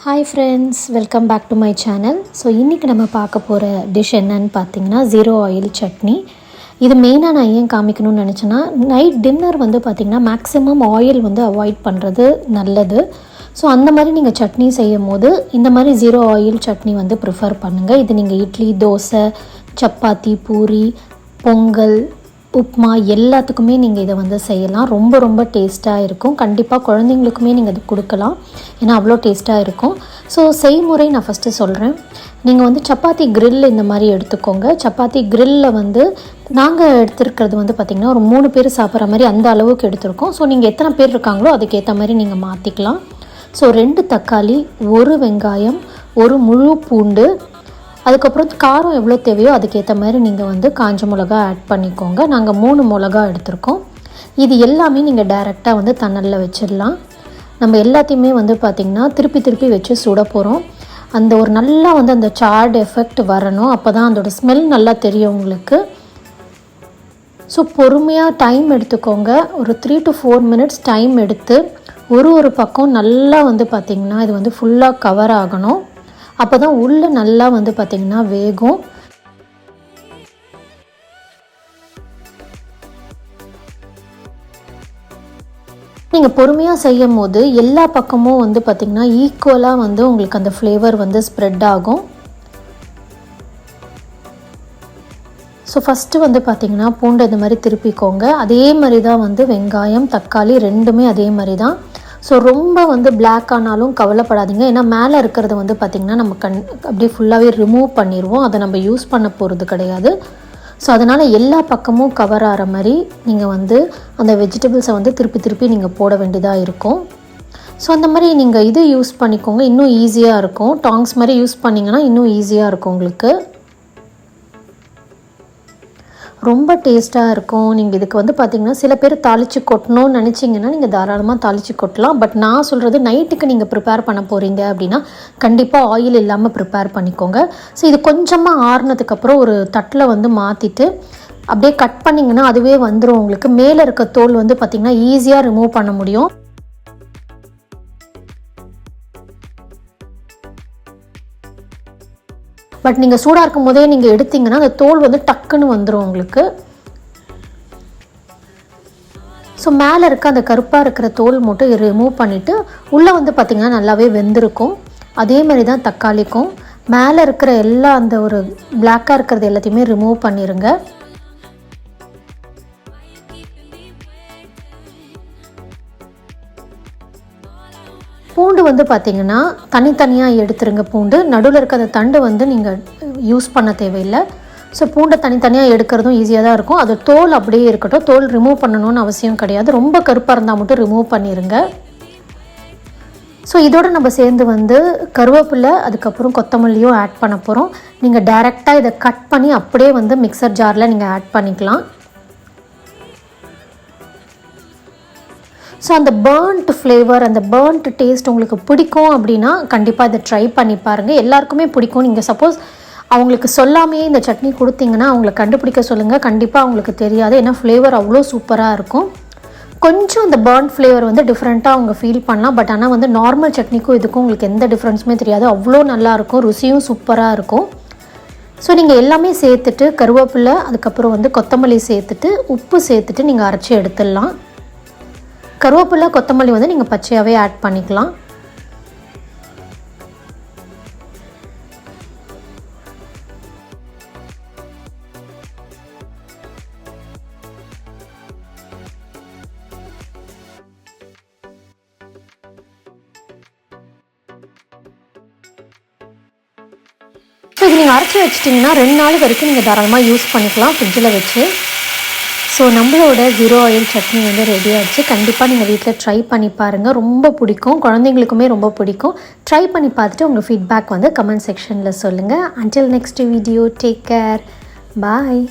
Hi friends, welcome back to my channel. So இன்றைக்கி நம்ம பார்க்க போகிற டிஷ் என்னன்னு பார்த்தீங்கன்னா ஜீரோ ஆயில் சட்னி. இது மெயினாக நான் ஏன் காமிக்கணும்னு நினச்சேன்னா, நைட் டின்னர் வந்து பார்த்திங்கன்னா மேக்ஸிமம் ஆயில் வந்து அவாய்ட் பண்ணுறது நல்லது. ஸோ அந்த மாதிரி நீங்கள் சட்னி செய்யும் போது இந்த மாதிரி ஜீரோ ஆயில் சட்னி வந்து ப்ரிஃபர் பண்ணுங்கள். இது நீங்கள் இட்லி, தோசை, சப்பாத்தி, பூரி, பொங்கல், உப்மா எல்லாத்துக்குமே நீங்கள் இதை வந்து செய்யலாம். ரொம்ப ரொம்ப டேஸ்ட்டாக இருக்கும். கண்டிப்பாக குழந்தைங்களுக்குமே நீங்கள் இது கொடுக்கலாம், ஏன்னா அவ்வளோ டேஸ்ட்டாக இருக்கும். ஸோ செய்முறை நான் ஃபஸ்ட்டு சொல்கிறேன். நீங்கள் வந்து சப்பாத்தி கிரில் இந்த மாதிரி எடுத்துக்கோங்க. சப்பாத்தி கிரில்லில் வந்து நாங்கள் எடுத்துருக்கிறது வந்து பார்த்திங்கன்னா ஒரு 3 பேர் சாப்பிட்ற மாதிரி அந்த அளவுக்கு எடுத்துருக்கோம். ஸோ நீங்கள் எத்தனை பேர் இருக்காங்களோ அதுக்கேற்ற மாதிரி நீங்கள் மாற்றிக்கலாம். ஸோ 2 தக்காளி, 1 வெங்காயம், 1 முழு பூண்டு, அதுக்கப்புறம் காரம் எவ்வளோ தேவையோ அதுக்கேற்ற மாதிரி நீங்கள் வந்து காஞ்ச மிளகா ஆட் பண்ணிக்கோங்க. நாங்கள் 3 மிளகா எடுத்திருக்கோம். இது எல்லாமே நீங்கள் டைரெக்டாக வந்து தணலில் வச்சிடலாம். நம்ம எல்லாத்தையுமே வந்து பார்த்திங்கன்னா திருப்பி வச்சு சுட போகிறோம். அந்த ஒரு நல்லா வந்து அந்த சார்ட் எஃபெக்ட் வரணும். அப்போ தான் அதோடய ஸ்மெல் நல்லா தெரியும் உங்களுக்கு. ஸோ பொறுமையாக டைம் எடுத்துக்கோங்க. ஒரு 3 to 4 minutes டைம் எடுத்து ஒரு பக்கம் நல்லா வந்து பார்த்திங்கன்னா இது வந்து ஃபுல்லாக கவர் ஆகணும். அப்போ தான் உள்ளே நல்லா வந்து பார்த்திங்கன்னா வேகும். நீங்கள் பொறுமையாக செய்யும் போது எல்லா பக்கமும் வந்து பார்த்திங்கன்னா ஈக்குவலாக வந்து உங்களுக்கு அந்த ஃப்ளேவர் வந்து ஸ்ப்ரெட் ஆகும். ஸோ ஃபஸ்ட்டு வந்து பார்த்திங்கன்னா பூண்டு இந்த மாதிரி திருப்பிக்கோங்க. அதே மாதிரி தான் வந்து வெங்காயம், தக்காளி ரெண்டுமே அதே மாதிரி தான். ஸோ ரொம்ப வந்து பிளாக் ஆனாலும் கவலைப்படாதீங்க. ஏன்னா மேலே இருக்கிறத வந்து பார்த்திங்கன்னா நம்ம அப்படியே ஃபுல்லாகவே ரிமூவ் பண்ணிடுவோம். அதை நம்ம யூஸ் பண்ண போகிறது கிடையாது. ஸோ அதனால் எல்லா பக்கமும் கவர் ஆகிற மாதிரி நீங்கள் வந்து அந்த வெஜிடபிள்ஸை வந்து திருப்பி நீங்கள் போட வேண்டியதாக இருக்கும். ஸோ அந்த மாதிரி நீங்கள் இது யூஸ் பண்ணிக்கோங்க, இன்னும் ஈஸியாக இருக்கும். டாங்ஸ் மாதிரி யூஸ் பண்ணிங்கன்னா இன்னும் ஈஸியாக இருக்கும் உங்களுக்கு. ரொம்ப டேஸ்ட்டாக இருக்கும். நீங்கள் இதுக்கு வந்து பார்த்திங்கன்னா சில பேர் தாளித்து கொட்டணும்னு நினச்சிங்கன்னா நீங்கள் தாராளமாக தாளித்து கொட்டலாம். பட் நான் சொல்கிறது நைட்டுக்கு நீங்கள் ப்ரிப்பேர் பண்ண போகிறீங்க அப்படின்னா கண்டிப்பாக ஆயில் இல்லாமல் ப்ரிப்பேர் பண்ணிக்கோங்க. ஸோ இது கொஞ்சமாக ஆறுனதுக்கப்புறம் ஒரு தட்டில் வந்து மாற்றிட்டு அப்படியே கட் பண்ணிங்கன்னா அதுவே வந்துடும் உங்களுக்கு. மேலே இருக்க தோல் வந்து பார்த்திங்கன்னா ஈஸியாக ரிமூவ் பண்ண முடியும். பட் நீங்கள் சூடாக இருக்கும் போதே நீங்கள் எடுத்திங்கன்னா அந்த தோல் வந்து டக்குன்னு வந்துடும் உங்களுக்கு. ஸோ மேலே இருக்க அந்த கருப்பாக இருக்கிற தோல் மட்டும் ரிமூவ் பண்ணிவிட்டு உள்ளே வந்து பார்த்திங்கன்னா நல்லாவே வெந்திருக்கும். அதே மாதிரி தான் தக்காளிக்கும் மேலே இருக்கிற எல்லா அந்த ஒரு பிளாக்காக இருக்கிறது எல்லாத்தையுமே ரிமூவ் பண்ணிடுங்க. பூண்டு வந்து பார்த்திங்கன்னா தனித்தனியாக எடுத்துருங்க. பூண்டு நடுவில் இருக்க அந்த தண்டு வந்து நீங்கள் யூஸ் பண்ண தேவையில்லை. ஸோ பூண்டை தனித்தனியாக எடுக்கிறதும் ஈஸியாக தான் இருக்கும். அது தோல் அப்படியே இருக்கட்டும், தோல் ரிமூவ் பண்ணணும்னு அவசியம் கிடையாது. ரொம்ப கருப்பாக இருந்தால் மட்டும் ரிமூவ் பண்ணிடுங்க. ஸோ இதோடு நம்ம சேர்ந்து வந்து கருவேப்பிலை, அதுக்கப்புறம் கொத்தமல்லியும் ஆட் பண்ண போகிறோம். நீங்கள் டைரெக்டாக இதை கட் பண்ணி அப்படியே வந்து மிக்சர் ஜாரில் நீங்கள் ஆட் பண்ணிக்கலாம். ஸோ அந்த பர்ன்ட் ஃப்ளேவர், அந்த பர்ன்ட் டேஸ்ட் உங்களுக்கு பிடிக்கும் அப்படின்னா கண்டிப்பாக இதை ட்ரை பண்ணி பாருங்கள். எல்லாருக்குமே பிடிக்கும். நீங்கள் சப்போஸ் அவங்களுக்கு சொல்லாமையே இந்த சட்னி கொடுத்தீங்கன்னா அவங்கள கண்டுபிடிக்க சொல்லுங்கள். கண்டிப்பாக அவங்களுக்கு தெரியாது, ஏன்னா ஃப்ளேவர் அவ்வளோ சூப்பராக இருக்கும். கொஞ்சம் அந்த பர்ன்ட் ஃப்ளேவர் வந்து டிஃப்ரெண்ட்டாக அவங்க ஃபீல் பண்ணலாம். பட் ஆனால் வந்து நார்மல் சட்னிக்கும் இதுக்கும் உங்களுக்கு எந்த டிஃப்ரென்ஸுமே தெரியாது. அவ்வளோ நல்லாயிருக்கும், ருசியும் சூப்பராக இருக்கும். ஸோ நீங்கள் எல்லாமே சேர்த்துட்டு கருவேப்பிலை, அதுக்கப்புறம் வந்து கொத்தமல்லி சேர்த்துட்டு உப்பு சேர்த்துட்டு நீங்கள் அரைச்சி எடுத்துடலாம். கருவேப்பிலை, கொத்தமல்லி வந்து நீங்கள் பச்சையாகவே ஆட் பண்ணிக்கலாம். ஸோ இது நீங்கள் அரைச்சி வச்சிட்டிங்கன்னா 2 நாள் வரைக்கும் நீங்கள் தாராளமாக யூஸ் பண்ணிக்கலாம் ஃப்ரிட்ஜில் வச்சு. ஸோ நம்மளோட ஜீரோ ஆயில் சட்னி வந்து ரெடி ஆகிடுச்சு. கண்டிப்பாக நீங்கள் வீட்டில் ட்ரை பண்ணி பாருங்கள். ரொம்ப பிடிக்கும், குழந்தைங்களுக்குமே ரொம்ப பிடிக்கும். ட்ரை பண்ணி பார்த்துட்டு உங்கள் ஃபீட்பேக் வந்து கமெண்ட் செக்ஷனில் சொல்லுங்கள். Until next video, take care, பாய்.